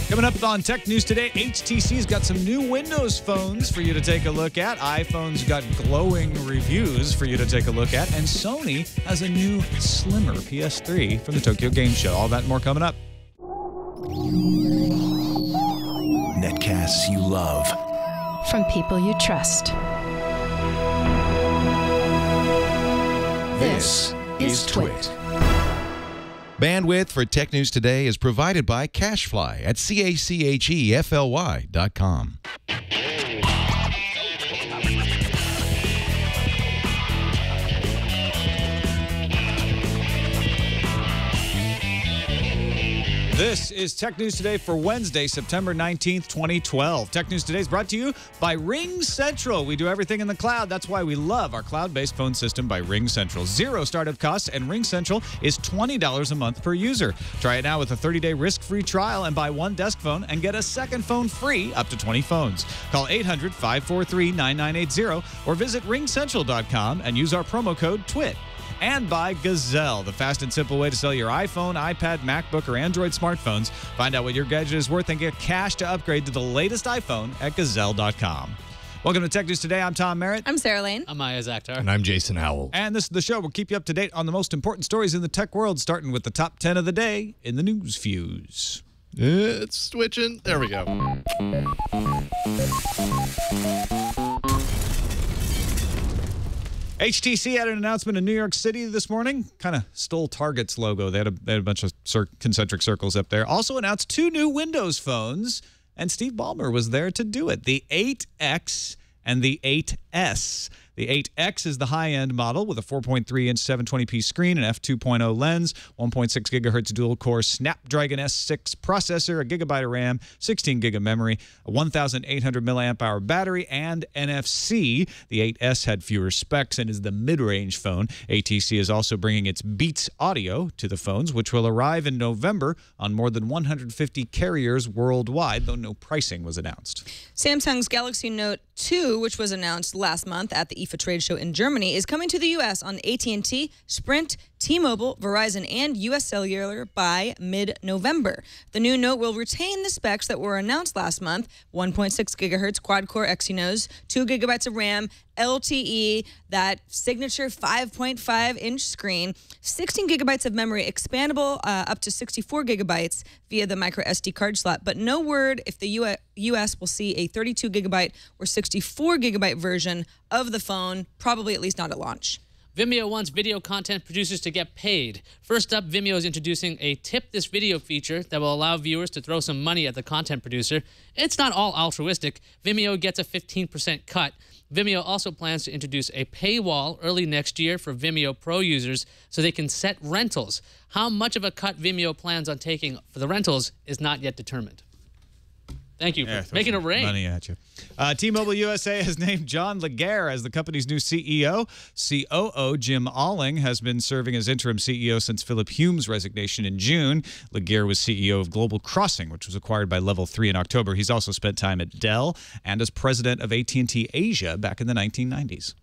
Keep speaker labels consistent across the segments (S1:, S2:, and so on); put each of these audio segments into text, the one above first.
S1: Coming up on Tech News Today, HTC's got some new Windows phones for you to take a look at. iPhone's got glowing reviews for you to take a look at. And Sony has a new, slimmer PS3 from the Tokyo Game Show. All that and more coming up.
S2: Netcasts you love.
S3: From people you trust.
S2: This is TWiT.
S4: Bandwidth for Tech News Today is provided by Cachefly at CACHEFLY.com.
S1: This is Tech News Today for Wednesday, September 19th, 2012. Tech News Today is brought to you by Ring Central. We do everything in the cloud. That's why we love our cloud-based phone system by Ring Central. Zero startup costs, and Ring Central is $20 a month per user. Try it now with a 30-day risk-free trial and buy one desk phone and get a second phone free up to 20 phones. Call 800-543-9980 or visit ringcentral.com and use our promo code TWiT. And by Gazelle, the fast and simple way to sell your iPhone, iPad, MacBook, or Android smartphones. Find out what your gadget is worth and get cash to upgrade to the latest iPhone at Gazelle.com. Welcome to Tech News Today. I'm Tom Merritt.
S5: I'm Sarah Lane.
S6: I'm Iyaz Akhtar.
S2: And I'm Jason Howell.
S1: And this is the show. We'll keep you up to date on the most important stories in the tech world, starting with the top 10 of the day in the News Fuse.
S2: It's switching. There we go.
S1: HTC had an announcement in New York City this morning. Kind of stole Target's logo. They had a bunch of concentric circles up there. Also announced two new Windows phones, and Steve Ballmer was there to do it. The 8X and the 8S. The 8X is the high-end model with a 4.3-inch 720p screen, an f2.0 lens, 1.6 gigahertz dual-core Snapdragon S6 processor, a gigabyte of RAM, 16 gig of memory, a 1,800 milliamp hour battery, and NFC. The 8S had fewer specs and is the mid-range phone. HTC is also bringing its Beats audio to the phones, which will arrive in November on more than 150 carriers worldwide, though no pricing was announced.
S5: Samsung's Galaxy Note 2, which was announced last month at the IFA trade show in Germany, is coming to the U.S. on AT&T, Sprint, T-Mobile, Verizon, and U.S. Cellular by mid-November. The new Note will retain the specs that were announced last month: 1.6 gigahertz quad-core Exynos, 2 gigabytes of RAM, LTE, that signature 5.5-inch screen, 16 gigabytes of memory, expandable up to 64 gigabytes via the micro SD card slot, but no word if the U.S. will see a 32 gigabyte or 64 gigabyte version of the phone, probably at least not at launch.
S6: Vimeo wants video content producers to get paid. First up, Vimeo is introducing a Tip This Video feature that will allow viewers to throw some money at the content producer. It's not all altruistic. Vimeo gets a 15% cut. Vimeo also plans to introduce a paywall early next year for Vimeo Pro users so they can set rentals. How much of a cut Vimeo plans on taking for the rentals is not yet determined. Thank you for making it rain.
S1: Money at you. T-Mobile USA has named John Laguerre as the company's new CEO. COO Jim Alling has been serving as interim CEO since Philip Hume's resignation in June. Laguerre was CEO of Global Crossing, which was acquired by Level 3 in October. He's also spent time at Dell and as president of AT&T Asia back in the 1990s.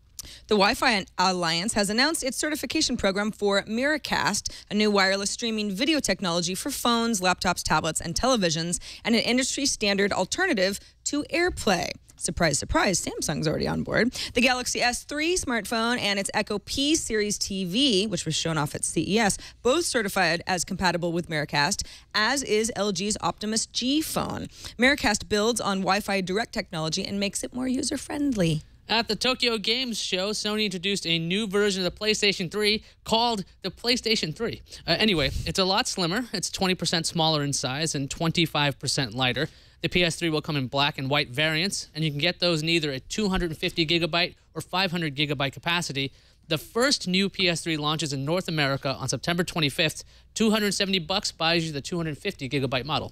S5: The Wi-Fi Alliance has announced its certification program for Miracast, a new wireless streaming video technology for phones, laptops, tablets, and televisions, and an industry-standard alternative to AirPlay. Surprise, surprise, Samsung's already on board. The Galaxy S3 smartphone and its Echo P series TV, which was shown off at CES, both certified as compatible with Miracast, as is LG's Optimus G phone. Miracast builds on Wi-Fi Direct technology and makes it more user-friendly.
S6: At the Tokyo Games Show, Sony introduced a new version of the PlayStation 3 called the PlayStation 3. Anyway, it's a lot slimmer. It's 20% smaller in size and 25% lighter. The PS3 will come in black and white variants, and you can get those in either a 250 gigabyte or 500 gigabyte capacity. The first new PS3 launches in North America on September 25th. $270 buys you the 250 gigabyte model.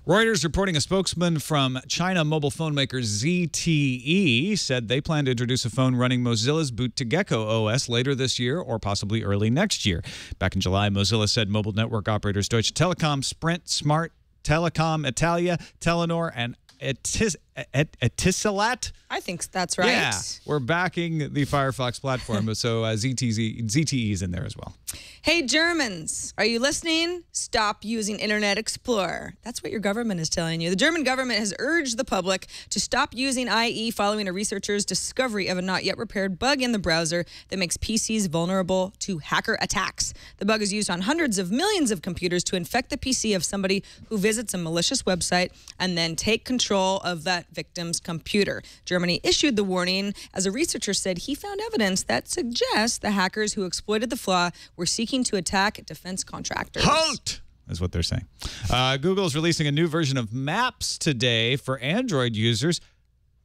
S1: Reuters reporting a spokesman from China mobile phone maker ZTE said they plan to introduce a phone running Mozilla's Boot to Gecko OS later this year or possibly early next year. Back in July, Mozilla said mobile network operators Deutsche Telekom, Sprint, Smart, Telecom Italia, Telenor, and Etisalat.
S5: I think that's right.
S1: Yeah, we're backing the Firefox platform, so ZTE is in there as well.
S5: Hey, Germans, are you listening? Stop using Internet Explorer. That's what your government is telling you. The German government has urged the public to stop using IE following a researcher's discovery of a not yet repaired bug in the browser that makes PCs vulnerable to hacker attacks. The bug is used on hundreds of millions of computers to infect the PC of somebody who visits a malicious website and then take control of that victim's computer. Germany issued the warning as a researcher said he found evidence that suggests the hackers who exploited the flaw were seeking to attack defense contractors.
S1: Halt! Is what they're saying. Google's releasing a new version of Maps today for Android users.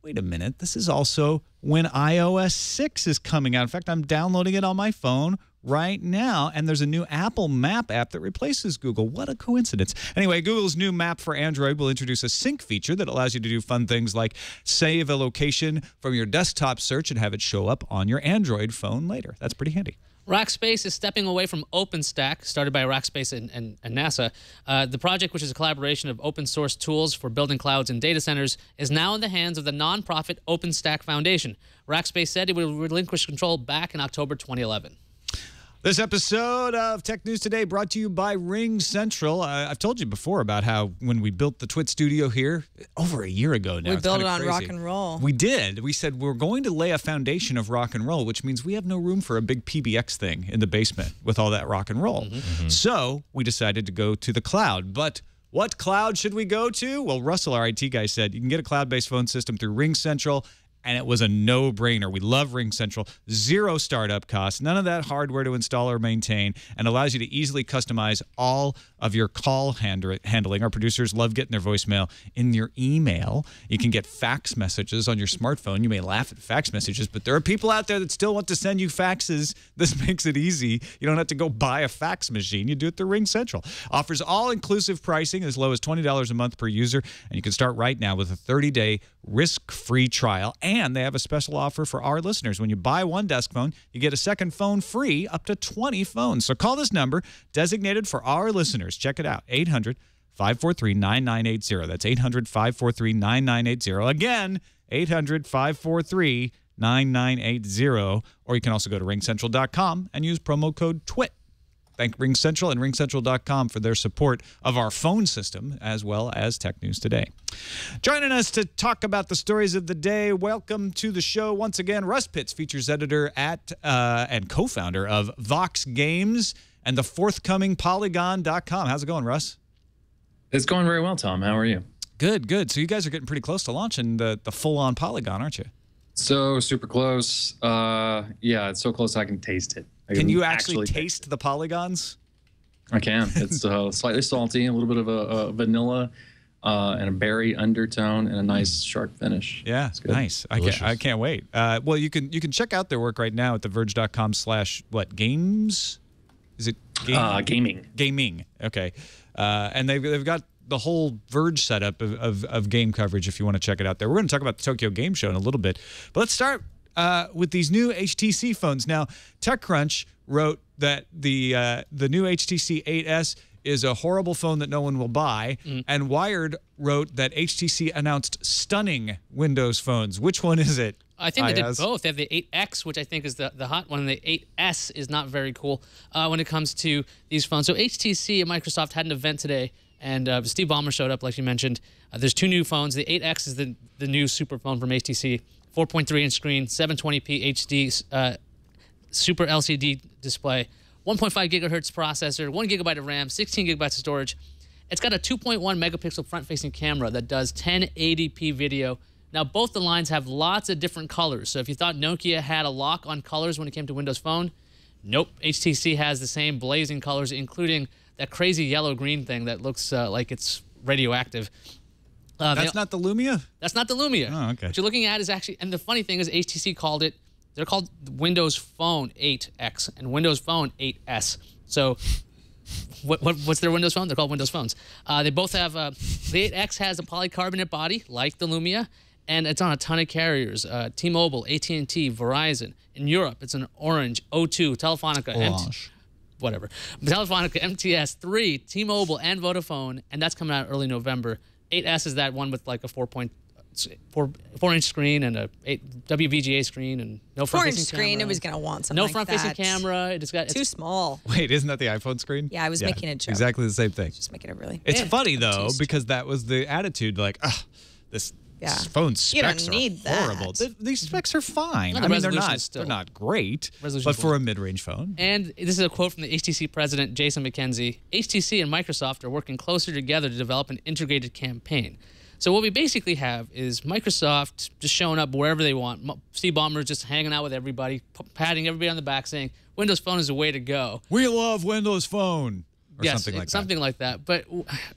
S1: Wait a minute. This is also when iOS 6 is coming out. In fact, I'm downloading it on my phone right now, and there's a new Apple Map app that replaces Google. What a coincidence. Anyway, Google's new map for Android will introduce a sync feature that allows you to do fun things like save a location from your desktop search and have it show up on your Android phone later. That's pretty handy.
S6: Rackspace is stepping away from OpenStack, started by Rackspace and NASA. The project, which is a collaboration of open source tools for building clouds and data centers, is now in the hands of the nonprofit OpenStack Foundation. Rackspace said it will relinquish control back in October 2011.
S1: This episode of Tech News Today brought to you by Ring Central. I've told you before about how when we built the TWiT studio here over a year ago now.
S5: We built it on rock and roll.
S1: We did. We said we're going to lay a foundation of rock and roll, which means we have no room for a big PBX thing in the basement with all that rock and roll. So we decided to go to the cloud. But what cloud should we go to? Well, Russell, our IT guy, said you can get a cloud-based phone system through Ring Central. And it was a no-brainer. We love Ring Central. Zero startup costs, none of that hardware to install or maintain, and allows you to easily customize all of your call handling. Our producers love getting their voicemail in your email. You can get fax messages on your smartphone. You may laugh at fax messages, but there are people out there that still want to send you faxes. This makes it easy. You don't have to go buy a fax machine. You do it through Ring Central. Offers all-inclusive pricing as low as $20 a month per user, and you can start right now with a 30-day risk-free trial. And they have a special offer for our listeners. When you buy one desk phone, you get a second phone free up to 20 phones. So call this number designated for our listeners. Check it out, 800-543-9980. That's 800-543-9980. Again, 800-543-9980. Or you can also go to ringcentral.com and use promo code TWiT. Thank Ring Central and ringcentral.com for their support of our phone system as well as Tech News Today. Joining us to talk about the stories of the day, welcome to the show once again, Russ Pitts, features editor at and co-founder of Vox Games and the forthcoming Polygon.com. How's it going, Russ?
S7: It's going very well, Tom. How are you?
S1: Good, good. So you guys are getting pretty close to launching the full-on Polygon, aren't you?
S7: So super close. Yeah, it's so close I can taste it.
S1: Can you actually taste the polygons?
S7: I can. It's slightly salty, a little bit of a vanilla and a berry undertone, and a nice sharp finish.
S1: Yeah, nice. I can't wait. Well, you can check out their work right now at theverge.com/what games? Is it
S7: gaming?
S1: Gaming. Okay, and they've got the whole Verge setup of game coverage if you want to check it out there. We're going to talk about the Tokyo Game Show in a little bit, but let's start with these new HTC phones. Now, TechCrunch wrote that the new HTC 8S is a horrible phone that no one will buy, and Wired wrote that HTC announced stunning Windows phones. Which one is it?
S6: I think they did both. They have the 8X, which I think is the hot one, and the 8S is not very cool when it comes to these phones. So HTC and Microsoft had an event today, and Steve Ballmer showed up, like you mentioned. There's two new phones. The 8X is the new super phone from HTC. 4.3-inch screen, 720p HD Super LCD display, 1.5 gigahertz processor, 1 gigabyte of RAM, 16 gigabytes of storage. It's got a 2.1 megapixel front-facing camera that does 1080p video. Now, both the lines have lots of different colors. So if you thought Nokia had a lock on colors when it came to Windows Phone, nope. HTC has the same blazing colors, including that crazy yellow-green thing that looks like it's radioactive.
S1: That's not the Lumia?
S6: That's not the Lumia.
S1: Oh, okay.
S6: What you're looking at is actually, and the funny thing is HTC called it, they're called Windows Phone 8X and Windows Phone 8S. So what's their Windows Phone? They're called Windows Phones. They both have, the 8X has a polycarbonate body like the Lumia, and it's on a ton of carriers. T-Mobile, AT&T, Verizon. In Europe, it's an Orange, O2, Telefonica, Telefonica, MTS, 3, T-Mobile, and Vodafone, and that's coming out early November. 8S is that one with like a 4.4-inch screen and a WVGA screen and no front-facing
S5: 4-inch screen.
S6: camera.
S5: It was gonna want something
S6: no
S5: like
S6: front-facing
S5: that.
S6: camera. It's got
S5: Too small.
S1: Wait, isn't that the iPhone screen?
S5: Yeah, I was making a joke.
S1: Exactly the same thing.
S5: Just making it really.
S1: It's funny though
S5: obtuse.
S1: because that was the attitude. Like, this phone specs
S5: You don't need
S1: are horrible.
S5: that.
S1: These specs are fine.
S6: No,
S1: I
S6: the
S1: mean, they're
S6: resolution
S1: not.
S6: is still-
S1: They're not great.
S6: Resolution's
S1: But for
S6: low.
S1: a mid-range phone,
S6: And this is a quote from the HTC president, Jason McKenzie. HTC and Microsoft are working closer together to develop an integrated campaign. So what we basically have is Microsoft just showing up wherever they want. Steve Ballmer just hanging out with everybody, patting everybody on the back, saying Windows Phone is the way to go.
S1: we love Windows Phone or
S6: Yes,
S1: something like
S6: something like that. But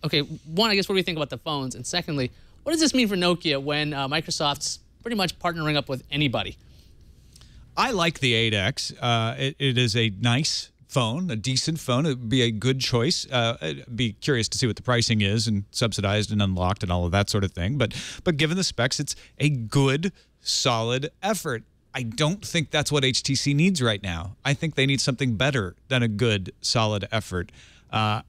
S6: okay, one, I guess, what do we think about the phones? And secondly, what does this mean for Nokia when Microsoft's pretty much partnering up with anybody?
S1: I like the 8X. It is a nice phone, a decent phone. It would be a good choice. I'd be curious to see what the pricing is and subsidized and unlocked and all of that sort of thing. But given the specs, it's a good, solid effort. I don't think that's what HTC needs right now. I think they need something better than a good, solid effort. And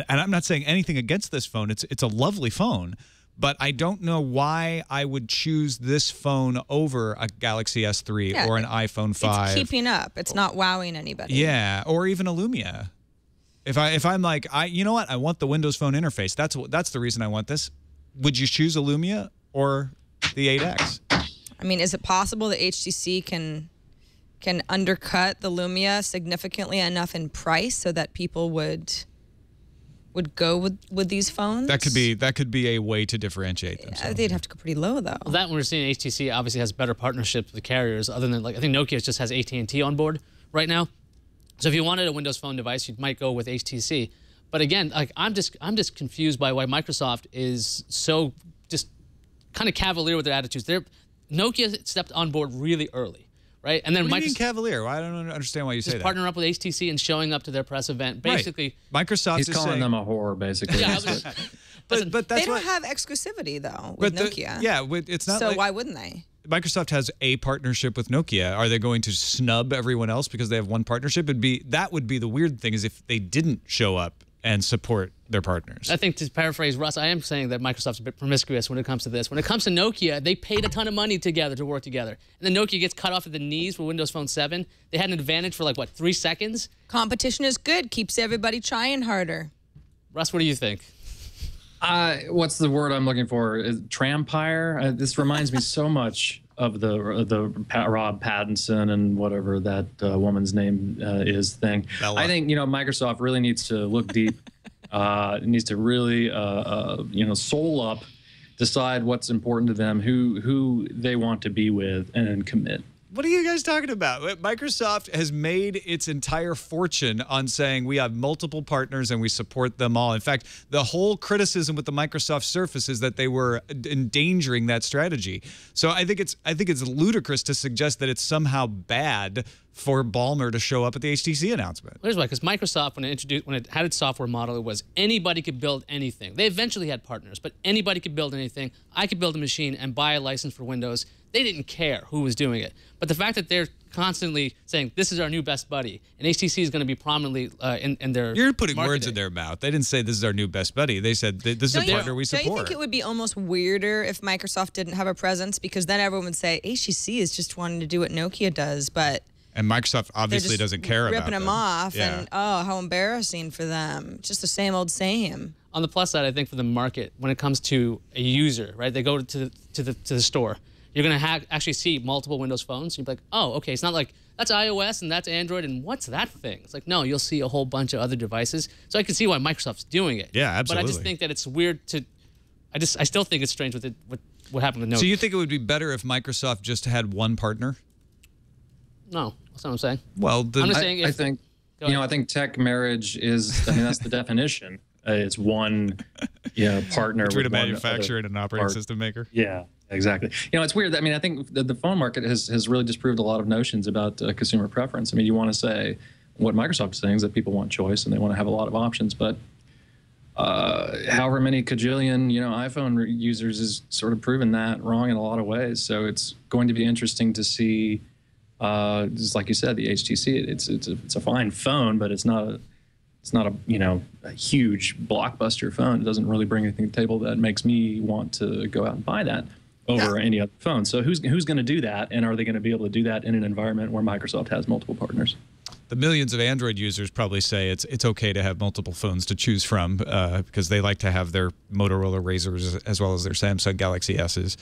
S1: I'm not saying anything against this phone. It's a lovely phone. But I don't know why I would choose this phone over a Galaxy S3 or an iPhone 5.
S5: It's keeping up. It's not wowing anybody.
S1: Yeah, or even a Lumia. If I'm like, you know what? I want the Windows Phone interface. That's the reason I want this. Would you choose a Lumia or the 8X?
S5: I mean, is it possible that HTC can undercut the Lumia significantly enough in price so that people would go with these phones?
S1: That could be a way to differentiate themselves.
S5: They'd have to go pretty low though.
S6: Well, that we're seeing HTC obviously has better partnerships with carriers other than, like, I think Nokia just has AT&T on board right now. So if you wanted a Windows Phone device, you might go with HTC. But again, like, I'm just confused by why Microsoft is so just kind of cavalier with their attitudes. Nokia stepped on board really early. Right? And then
S1: What do you mean
S6: Microsoft
S1: cavalier? I don't understand why you say that.
S6: partnering up with HTC and showing up to their press event. Basically,
S1: right. Microsoft
S7: He's
S1: is
S7: calling
S1: saying,
S7: them a whore, basically.
S6: yeah,
S1: but that's
S5: They don't
S1: what,
S5: have exclusivity though with Nokia.
S1: it's not.
S5: So
S1: like,
S5: why wouldn't they?
S1: Microsoft has a partnership with Nokia. Are they going to snub everyone else because they have one partnership? That would be the weird thing, is if they didn't show up and support their partners.
S6: I think, to paraphrase Russ, I am saying that Microsoft's a bit promiscuous when it comes to this. When it comes to Nokia, they paid a ton of money together to work together. And then Nokia gets cut off at the knees for Windows Phone 7. They had an advantage for, like, what, 3 seconds?
S5: Competition is good. Keeps everybody trying harder.
S6: Russ, what do you think?
S7: What's the word I'm looking for? Trampire? This reminds me so much of the Rob Pattinson and whatever that woman's name is thing.
S1: Bella.
S7: I think, Microsoft really needs to look deep. It needs to really, soul up, decide what's important to them, who they want to be with, and commit.
S1: What are you guys talking about? Microsoft has made its entire fortune on saying we have multiple partners and we support them all. In fact, the whole criticism with the Microsoft Surface is that they were endangering that strategy. So I think it's ludicrous to suggest that it's somehow bad for Ballmer to show up at the HTC announcement.
S6: Here's why, because Microsoft, when it had its software model, it was anybody could build anything. They eventually had partners, but anybody could build anything. I could build a machine and buy a license for Windows. They didn't care who was doing it. But the fact that they're constantly saying, this is our new best buddy, and HTC is going to be prominently in their
S1: You're putting
S6: marketing.
S1: words in their mouth. They didn't say this is our new best buddy. They said this is a partner we support.
S5: Don't you think it would be almost weirder if Microsoft didn't have a presence? Because then everyone would say HTC is just wanting to do what Nokia does, but
S1: And Microsoft obviously doesn't care about
S5: ripping them off,
S1: Yeah.
S5: and oh, how embarrassing for them. Just the same old same.
S6: On the plus side, I think for the market, when it comes to a user, right? They go to the store. You're going to actually see multiple Windows phones. You'll be like, oh, okay, it's not like that's iOS and that's Android and what's that thing? It's like, no, you'll see a whole bunch of other devices. So I can see why Microsoft's doing it.
S1: Yeah, absolutely.
S6: But I just think that it's weird to. I still think it's strange with what happened with Nokia.
S1: So you think it would be better if Microsoft just had one partner?
S6: No, that's not what I'm saying.
S1: Well, then
S6: I'm just saying.
S7: I think, I think tech marriage is, that's the definition. It's one partner
S1: between a
S7: with one
S1: manufacturer
S7: other
S1: and an operating
S7: part.
S1: system maker.
S7: Yeah, exactly. It's weird. I mean, I think the phone market has really disproved a lot of notions about consumer preference. I mean, you want to say what Microsoft is saying is that people want choice and they want to have a lot of options, but however many cajillion iPhone users is sort of proven that wrong in a lot of ways. So it's going to be interesting to see. Just like you said, the HTC. It's a fine phone, but it's not it's not a huge blockbuster phone. It doesn't really bring anything to the table that makes me want to go out and buy that over any other phone. So who's going to do that, and are they going to be able to do that in an environment where Microsoft has multiple partners?
S1: The millions of Android users probably say it's okay to have multiple phones to choose from because they like to have their Motorola Razrs as well as their Samsung Galaxy S's.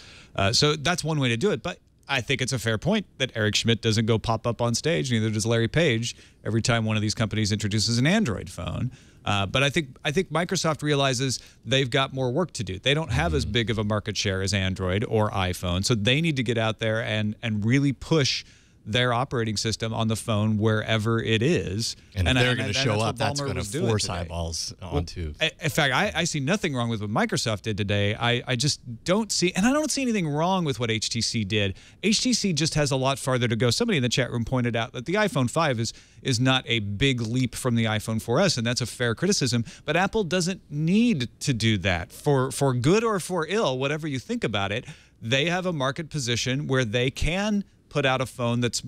S1: So that's one way to do it. But I think it's a fair point that Eric Schmidt doesn't go pop up on stage, neither does Larry Page, every time one of these companies introduces an Android phone. But I think Microsoft realizes they've got more work to do. They don't have as big of a market share as Android or iPhone, so they need to get out there and really push their operating system on the phone wherever it is.
S2: And if they're going to show up, that's going to force eyeballs onto.
S1: In fact, I see nothing wrong with what Microsoft did today. I just don't see, and I don't see anything wrong with what HTC did. HTC just has a lot farther to go. Somebody in the chat room pointed out that the iPhone 5 is not a big leap from the iPhone 4S, and that's a fair criticism. But Apple doesn't need to do that. For good or for ill, whatever you think about it, they have a market position where they can put out a phone that's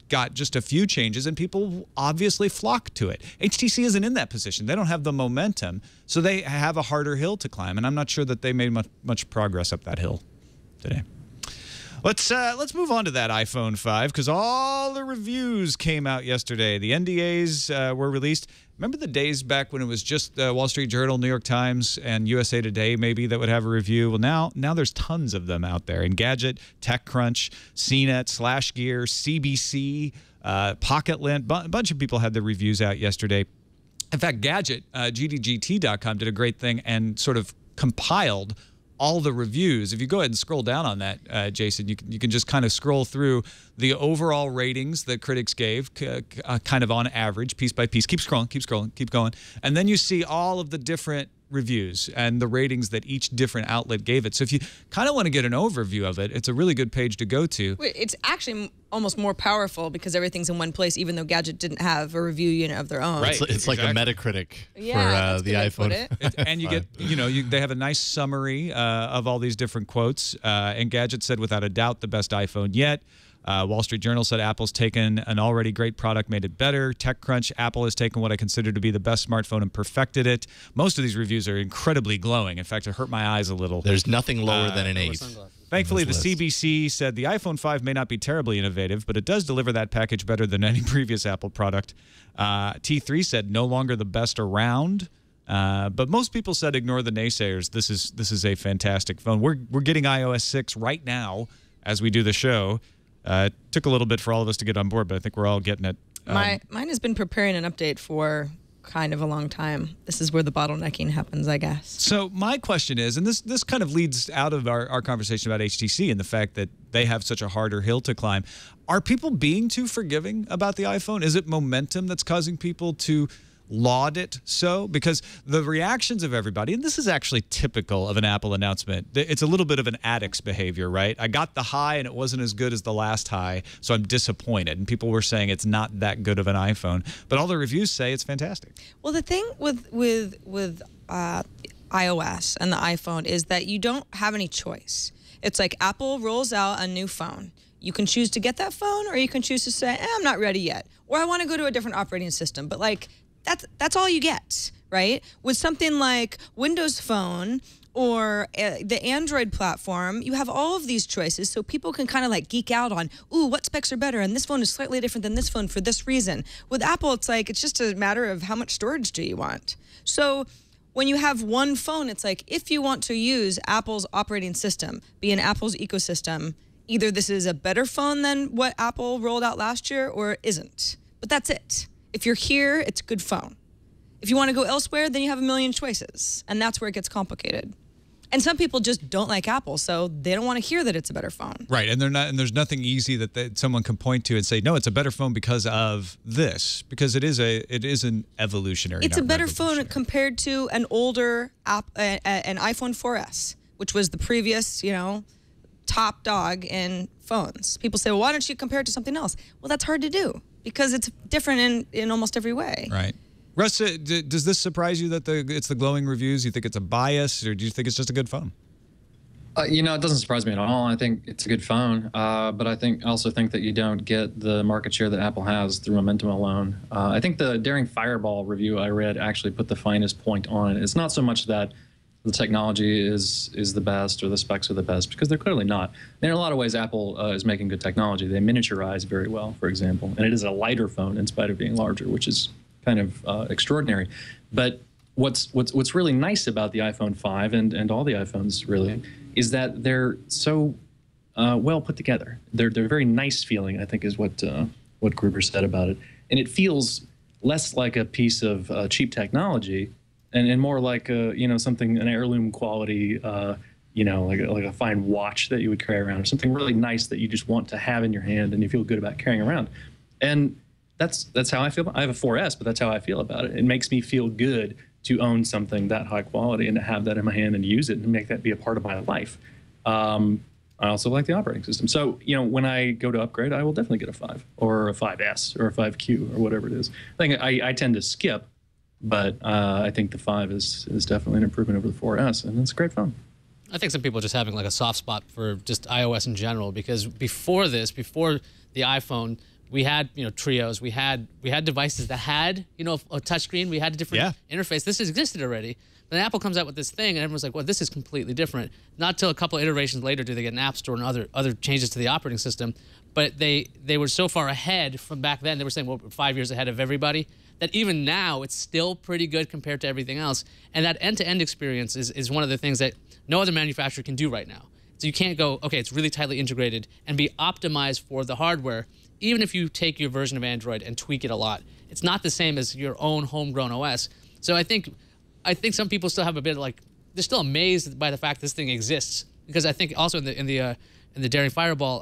S1: got just a few changes and people obviously flock to it. HTC isn't in that position. They don't have the momentum, so they have a harder hill to climb, and I'm not sure that they made much progress up that hill today. Let's move on to that iPhone 5 because all the reviews came out yesterday. The NDAs were released. Remember the days back when it was just the Wall Street Journal, New York Times, and USA Today maybe that would have a review? Well, now there's tons of them out there. Engadget, TechCrunch, CNET, SlashGear, CBC, PocketLint. A bunch of people had their reviews out yesterday. In fact, Gadget, GDGT.com, did a great thing and sort of compiled all the reviews. If you go ahead and scroll down on that, Jason, you can just kind of scroll through the overall ratings that critics gave, kind of on average, piece by piece. Keep scrolling, keep going. And then you see all of the different reviews and the ratings that each different outlet gave it. So if you kind of want to get an overview of it, it's a really good page to go to.
S5: It's actually almost more powerful because everything's in one place, even though Gadget didn't have a review unit of their own.
S2: Right. It's like a Metacritic for the iPhone.
S1: And you get, they have a nice summary of all these different quotes. And Gadget said, without a doubt, the best iPhone yet. Wall Street Journal said Apple's taken an already great product, made it better. TechCrunch, Apple has taken what I consider to be the best smartphone and perfected it. Most of these reviews are incredibly glowing. In fact, it hurt my eyes a little.
S2: There's nothing lower than an 8.
S1: Thankfully, the CBC said the iPhone 5 may not be terribly innovative, but it does deliver that package better than any previous Apple product. T3 said no longer the best around. But most people said ignore the naysayers. This is a fantastic phone. We're getting iOS 6 right now as we do the show. It took a little bit for all of us to get on board, but I think we're all getting it.
S5: Mine has been preparing an update for kind of a long time. This is where the bottlenecking happens, I guess.
S1: So my question is, and this kind of leads out of our conversation about HTC and the fact that they have such a harder hill to climb. Are people being too forgiving about the iPhone? Is it momentum that's causing people to laud it so? Because the reactions of everybody, and this is actually typical of an Apple announcement, it's a little bit of an addict's behavior, right? I got the high and it wasn't as good as the last high, so I'm disappointed. And people were saying it's not that good of an iPhone, but all the reviews say it's fantastic.
S5: Well, the thing with iOS and the iPhone is that you don't have any choice. It's like Apple rolls out a new phone. You can choose to get that phone, or you can choose to say, I'm not ready yet, or I want to go to a different operating system. But like, that's all you get, right? With something like Windows Phone or the Android platform, you have all of these choices, so people can kind of like geek out on, ooh, what specs are better, and this phone is slightly different than this phone for this reason. With Apple, it's like, it's just a matter of how much storage do you want. So when you have one phone, it's like, if you want to use Apple's operating system, be in Apple's ecosystem, either this is a better phone than what Apple rolled out last year or it isn't. But that's it. If you're here, it's a good phone. If you want to go elsewhere, then you have a million choices. And that's where it gets complicated. And some people just don't like Apple, so they don't want to hear that it's a better phone.
S1: Right, and there's nothing easy that someone can point to and say, no, it's a better phone because of this, because it is an evolutionary.
S5: It's a better phone compared to an older an iPhone 4S, which was the previous, top dog in phones. People say, well, why don't you compare it to something else? Well, that's hard to do because it's different in almost every way.
S1: Right. Russ, does this surprise you that it's the glowing reviews? You think it's a bias, or do you think it's just a good phone?
S7: You know, it doesn't surprise me at all. I think it's a good phone, but I also think that you don't get the market share that Apple has through momentum alone. I think the Daring Fireball review I read actually put the finest point on it. It's not so much that the technology is the best or the specs are the best, because they're clearly not. And in a lot of ways, Apple is making good technology. They miniaturize very well, for example, and it is a lighter phone in spite of being larger, which is kind of extraordinary. But what's really nice about the iPhone 5 and all the iPhones really is that they're so well put together. They're very nice feeling, I think, is what Gruber said about it, and it feels less like a piece of cheap technology and more like something, an heirloom quality, like a fine watch that you would carry around, or something really nice that you just want to have in your hand and you feel good about carrying around. And that's how I feel. I have a 4S, but that's how I feel about it. It makes me feel good to own something that high quality and to have that in my hand and use it and make that be a part of my life. I also like the operating system. So, when I go to upgrade, I will definitely get a 5 or a 5S or a 5Q or whatever it is. I tend to skip, but I think the 5 is definitely an improvement over the 4S, and it's a great phone.
S6: I think some people are just having like a soft spot for just iOS in general, because before the iPhone, we had trios, we had devices that had a touchscreen, we had a different interface. This existed already. Then Apple comes out with this thing, and everyone's like, well, this is completely different. Not till a couple of iterations later do they get an app store and other changes to the operating system. But they were so far ahead from back then. They were saying, well, we're 5 years ahead of everybody, that even now it's still pretty good compared to everything else. And that end-to-end experience is one of the things that no other manufacturer can do right now. So you can't go, okay, it's really tightly integrated and be optimized for the hardware. Even if you take your version of Android and tweak it a lot, it's not the same as your own homegrown OS. So I think some people still have a bit like, they're still amazed by the fact this thing exists, because I think also in the Daring Fireball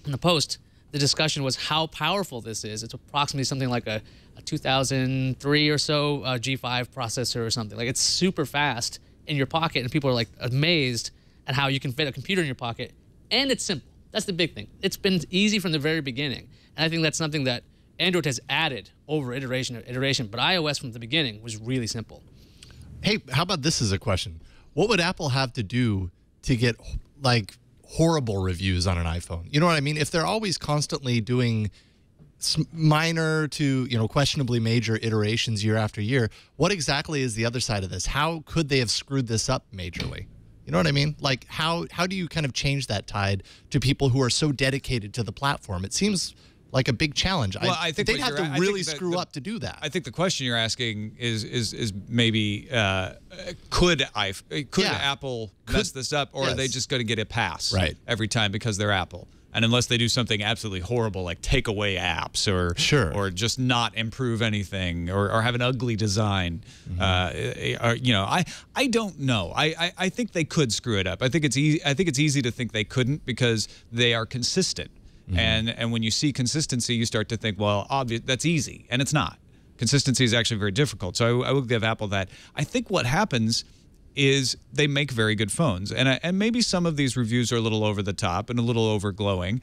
S6: in the post, the discussion was how powerful this is. It's approximately something like a 2003 or so G5 processor or something. Like, it's super fast in your pocket, and people are like amazed at how you can fit a computer in your pocket, and it's simple. That's the big thing. It's been easy from the very beginning, and I think that's something that Android has added over iteration, but iOS from the beginning was really simple.
S2: Hey, how about this as a question? What would Apple have to do to get like horrible reviews on an iPhone? You know what I mean? If they're always constantly doing minor to questionably major iterations year after year, what exactly is the other side of this? How could they have screwed this up majorly? You know what I mean? Like, how do you kind of change that tide to people who are so dedicated to the platform? It seems like a big challenge.
S1: Well, I think
S2: they'd have to really screw up to do that.
S1: I think the question you're asking is maybe could Apple mess this up, or are they just going to get a pass every time because they're Apple? And unless they do something absolutely horrible, like take away apps, or just not improve anything, or have an ugly design, I don't know. I think they could screw it up. I think it's easy to think they couldn't, because they are consistent. And when you see consistency, you start to think, well, that's easy, and it's not. Consistency is actually very difficult. So I will give Apple that. I think what happens is they make very good phones, and maybe some of these reviews are a little over the top and a little over glowing,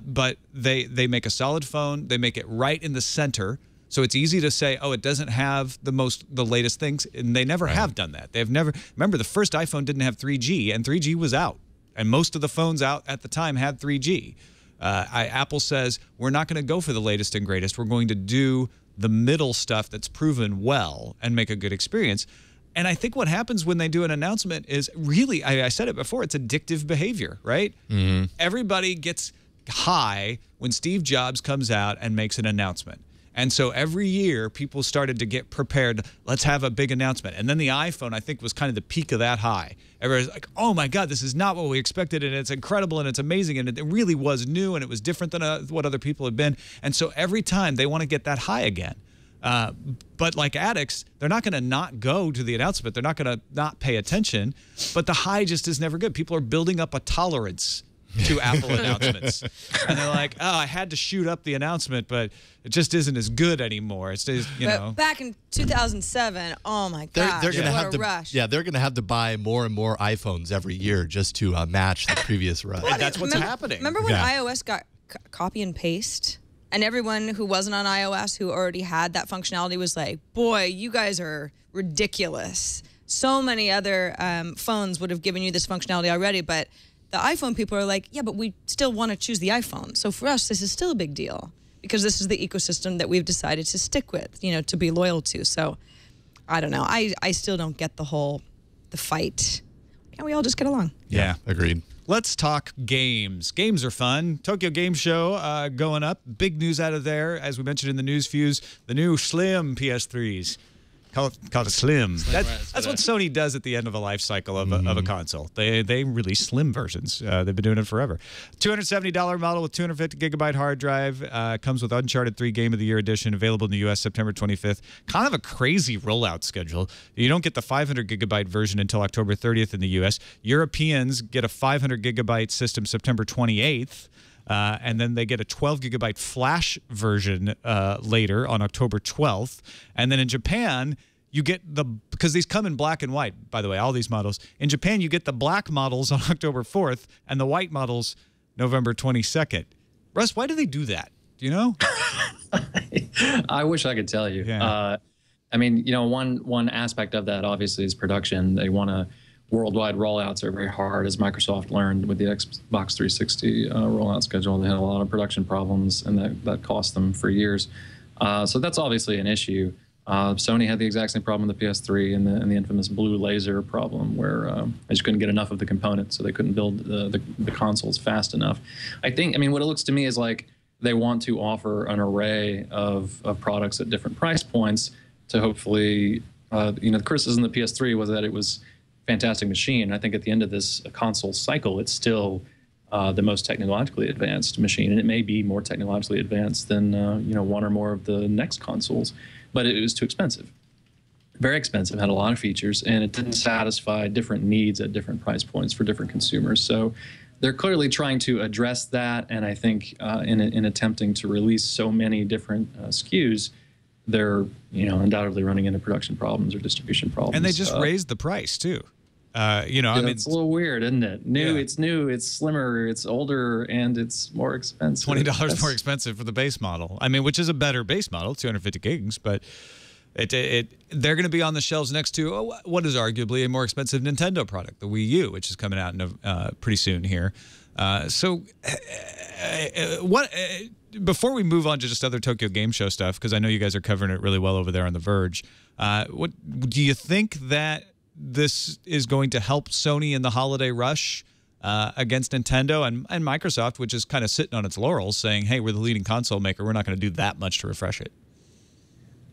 S1: but they make a solid phone. They make it right in the center, so it's easy to say, oh, it doesn't have the latest things, and they never have done that. They've never. Remember, the first iPhone didn't have 3G, and 3G was out, and most of the phones out at the time had 3G. Apple says, we're not going to go for the latest and greatest. We're going to do the middle stuff that's proven well and make a good experience. And I think what happens when they do an announcement is really, I said it before, it's addictive behavior, right? Everybody gets high when Steve Jobs comes out and makes an announcement. And so every year, people started to get prepared. Let's have a big announcement. And then the iPhone, I think, was kind of the peak of that high. Everybody's like, oh, my God, this is not what we expected, and it's incredible, and it's amazing, and it really was new, and it was different than what other people had been. And so every time, they want to get that high again. But like addicts, they're not going to not go to the announcement. They're not going to not pay attention. But the high just is never good. People are building up a tolerance to Apple announcements. And they're like, oh, I had to shoot up the announcement, but it just isn't as good anymore. It's just,
S5: But back in 2007, oh my God,
S2: they're gonna have to
S5: rush.
S2: Yeah, they're going to have to buy more and more iPhones every year just to match the previous rush.
S1: And that's what's happening.
S5: Remember when iOS got copy and paste? And everyone who wasn't on iOS who already had that functionality was like, boy, you guys are ridiculous. so many other phones would have given you this functionality already, but the iPhone people are like, yeah, but we still want to choose the iPhone. So for us, this is still a big deal because this is the ecosystem that we've decided to stick with, you know, to be loyal to. So I don't know. I still don't get the fight. Can't we all just get along?
S1: Yeah,
S2: agreed.
S1: Let's talk games. Games are fun. Tokyo Game Show going up. Big news out of there, as we mentioned in the news fuse, the new Slim PS3s. Call it Slim. That's what Sony does at the end of a life cycle of a console. They release Slim versions. They've been doing it forever. $270 model with 250-gigabyte hard drive. Comes with Uncharted 3 Game of the Year edition, available in the U.S. September 25th. Kind of a crazy rollout schedule. You don't get the 500-gigabyte version until October 30th in the U.S. Europeans get a 500-gigabyte system September 28th. And then they get a 12-gigabyte flash version later on October 12th. And then in Japan, you get because these come in black and white, by the way, all these models. In Japan, you get the black models on October 4th and the white models November 22nd. Russ, why do they do that? Do you know?
S7: I wish I could tell you.
S1: Yeah.
S7: I mean, you know, one aspect of that obviously is production. They want to worldwide rollouts are very hard, as Microsoft learned with the Xbox 360 rollout schedule. They had a lot of production problems, and that cost them for years. So that's obviously an issue. Sony had the exact same problem with the PS3 and the infamous blue laser problem, where they just couldn't get enough of the components, so they couldn't build the consoles fast enough. I mean, what it looks to me is like they want to offer an array of products at different price points to hopefully, you know, the criticism of the PS3 was that it was fantastic machine. I think at the end of this console cycle, it's still the most technologically advanced machine, and it may be more technologically advanced than you know, one or more of the next consoles, but it was too expensive, very expensive, had a lot of features, and it didn't satisfy different needs at different price points for different consumers. So they're clearly trying to address that, and I think in attempting to release so many different SKUs, they're, you know, undoubtedly running into production problems or distribution problems.
S1: And they just raised the price too. You know, I mean,
S7: it's a little weird, isn't it? It's new, it's slimmer, it's older, and it's more expensive.
S1: $20 more expensive for the base model. I mean, which is a better base model, 250 gigs, but they're going to be on the shelves next to what is arguably a more expensive Nintendo product, the Wii U, which is coming out pretty soon here. Before we move on to just other Tokyo Game Show stuff, because I know you guys are covering it really well over there on The Verge, what do you think that this is going to help Sony in the holiday rush against Nintendo and Microsoft, which is kind of sitting on its laurels, saying, hey, we're the leading console maker, we're not going to do that much to refresh it?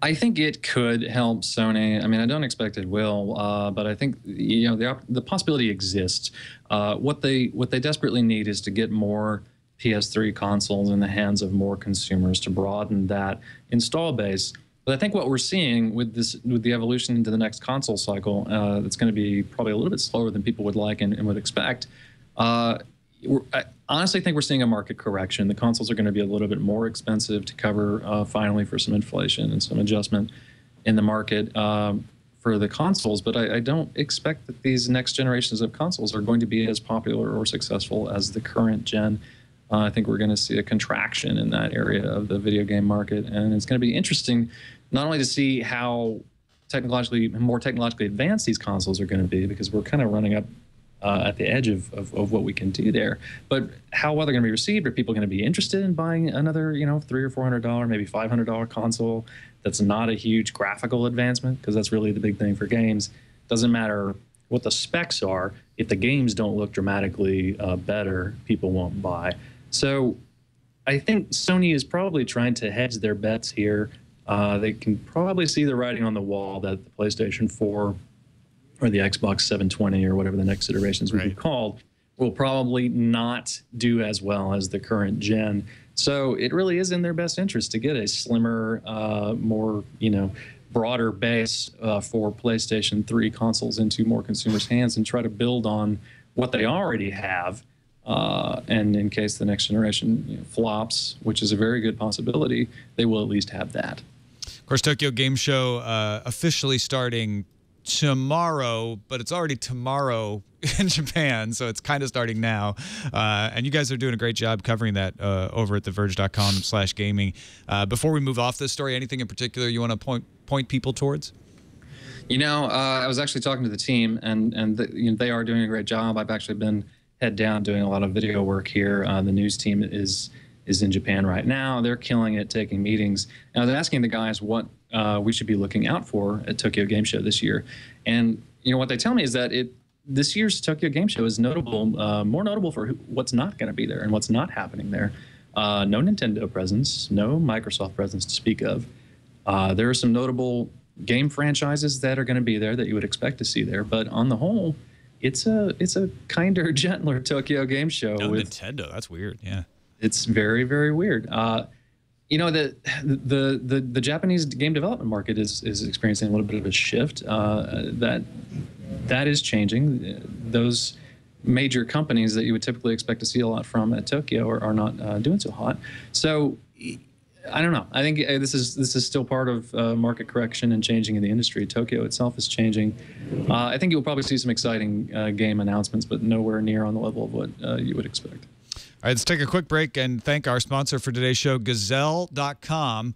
S7: I think it could help Sony. I mean, I don't expect it will, but I think, you know, the possibility exists. What they desperately need is to get more PS3 consoles in the hands of more consumers to broaden that install base. But I think what we're seeing with the evolution into the next console cycle, that's going to be probably a little bit slower than people would like and would expect. I honestly think we're seeing a market correction. The consoles are going to be a little bit more expensive to cover finally for some inflation and some adjustment in the market for the consoles. But I don't expect that these next generations of consoles are going to be as popular or successful as the current gen. I think we're going to see a contraction in that area of the video game market, and it's going to be interesting not only to see how more technologically advanced these consoles are going to be, because we're kind of running up at the edge of what we can do there, but how well they're going to be received. Are people going to be interested in buying another, you know, $300 or $400, maybe $500 console that's not a huge graphical advancement? Because that's really the big thing for games. Doesn't matter what the specs are, if the games don't look dramatically better, people won't buy. So I think Sony is probably trying to hedge their bets here. They can probably see the writing on the wall that the PlayStation 4 or the Xbox 720 or whatever the next iterations will be called will probably not do as well as the current gen. So it really is in their best interest to get a slimmer, more, you know, broader base for PlayStation 3 consoles into more consumers' hands and try to build on what they already have. And in case the next generation flops, which is a very good possibility, they will at least have that.
S1: Of course, Tokyo Game Show officially starting tomorrow, but it's already tomorrow in Japan, so it's kind of starting now. And you guys are doing a great job covering that over at theverge.com/gaming. Before we move off this story, anything in particular you want to point people towards?
S7: I was actually talking to the team, and they are doing a great job. I've actually been head down doing a lot of video work here. The news team is in Japan right now. They're killing it, taking meetings. Now they're asking the guys what we should be looking out for at Tokyo Game Show this year. And what they tell me is that this year's Tokyo Game Show is notable, more notable for what's not going to be there and what's not happening there. No Nintendo presence, no Microsoft presence to speak of. There are some notable game franchises that are going to be there that you would expect to see there, but on the whole, it's a kinder, gentler Tokyo Game Show.
S1: No Nintendo, that's weird. Yeah,
S7: it's very, very weird. The Japanese game development market is experiencing a little bit of a shift. That is changing. Those major companies that you would typically expect to see a lot from at Tokyo are not doing so hot. So I don't know. I think this is still part of market correction and changing in the industry. Tokyo itself is changing. I think you'll probably see some exciting game announcements, but nowhere near on the level of what you would expect.
S1: All right, let's take a quick break and thank our sponsor for today's show, Gazelle.com.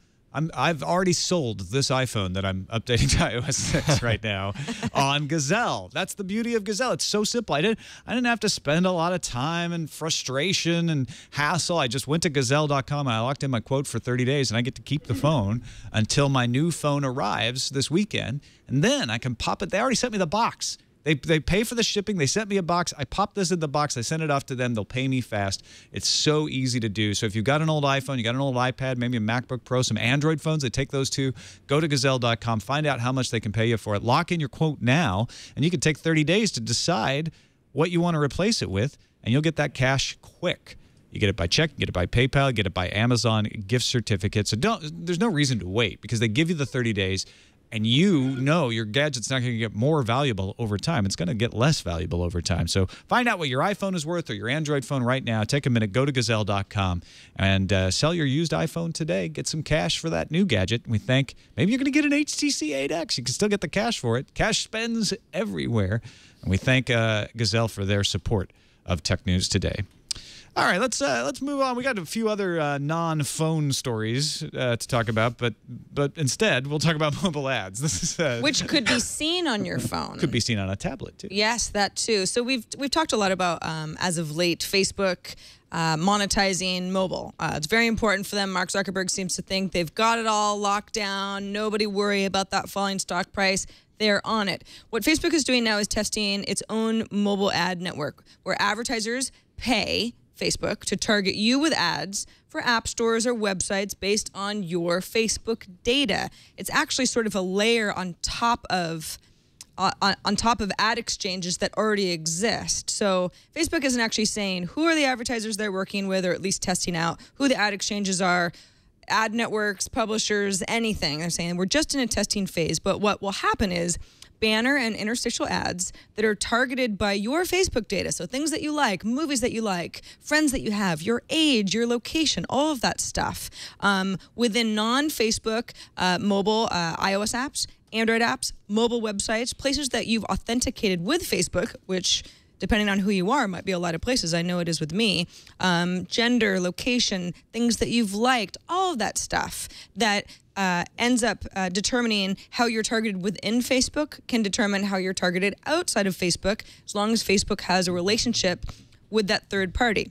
S1: I've already sold this iPhone that I'm updating to iOS 6 right now on Gazelle. That's the beauty of Gazelle. It's so simple. I didn't have to spend a lot of time and frustration and hassle. I just went to Gazelle.com and I locked in my quote for 30 days, and I get to keep the phone until my new phone arrives this weekend, and then I can pop it. They already sent me the box. They pay for the shipping. They sent me a box. I pop this in the box. I send it off to them. They'll pay me fast. It's so easy to do. So if you've got an old iPhone, you got an old iPad, maybe a MacBook Pro, some Android phones, they take those too. Go to Gazelle.com. Find out how much they can pay you for it. Lock in your quote now, and you can take 30 days to decide what you want to replace it with, and you'll get that cash quick. You get it by check, you get it by PayPal, you get it by Amazon gift certificates. So there's no reason to wait because they give you the 30 days. And your gadget's not going to get more valuable over time. It's going to get less valuable over time. So find out what your iPhone is worth or your Android phone right now. Take a minute, go to Gazelle.com and sell your used iPhone today. Get some cash for that new gadget. We think maybe you're going to get an HTC 8X. You can still get the cash for it. Cash spends everywhere. And we thank Gazelle for their support of Tech News Today. All right, let's move on. We got a few other non-phone stories to talk about, but instead we'll talk about mobile ads. This is
S5: which could be seen on your phone.
S1: Could be seen on a tablet too.
S5: Yes, that too. So we've talked a lot about as of late Facebook monetizing mobile. It's very important for them. Mark Zuckerberg seems to think they've got it all locked down. Nobody worry about that falling stock price. They're on it. What Facebook is doing now is testing its own mobile ad network where advertisers pay Facebook to target you with ads for app stores or websites based on your Facebook data. It's actually sort of a layer on top of ad exchanges that already exist. So Facebook isn't actually saying who are the advertisers they're working with, or at least testing out who the ad exchanges are, ad networks, publishers, anything. They're saying we're just in a testing phase, but what will happen is banner and interstitial ads that are targeted by your Facebook data. So things that you like, movies that you like, friends that you have, your age, your location, all of that stuff within non-Facebook mobile iOS apps, Android apps, mobile websites, places that you've authenticated with Facebook, which depending on who you are, might be a lot of places. I know it is with me. Gender, location, things that you've liked, all of that stuff that ends up determining how you're targeted within Facebook can determine how you're targeted outside of Facebook, as long as Facebook has a relationship with that third party.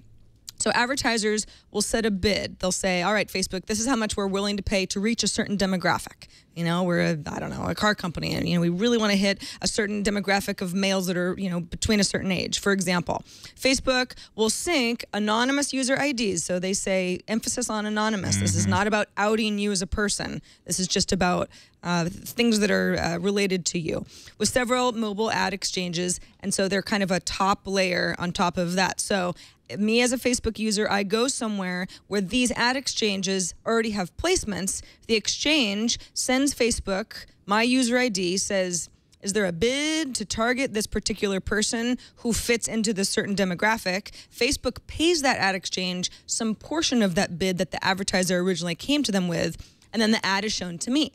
S5: So advertisers will set a bid. They'll say, all right, Facebook, this is how much we're willing to pay to reach a certain demographic. You know, we're a car company, and, we really want to hit a certain demographic of males that are, between a certain age. For example, Facebook will sync anonymous user IDs. So they say emphasis on anonymous. Mm-hmm. This is not about outing you as a person. This is just about things that are related to you, with several mobile ad exchanges. And so they're kind of a top layer on top of that. So me as a Facebook user, I go somewhere where these ad exchanges already have placements. The exchange sends Facebook my user ID, says, is there a bid to target this particular person who fits into this certain demographic? Facebook pays that ad exchange some portion of that bid that the advertiser originally came to them with, and then the ad is shown to me.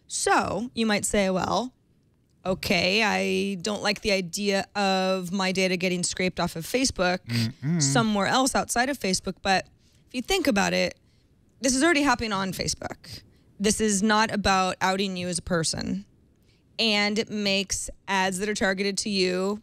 S5: So you might say, well, okay, I don't like the idea of my data getting scraped off of Facebook somewhere else outside of Facebook. But if you think about it, this is already happening on Facebook. This is not about outing you as a person. and it makes ads that are targeted to you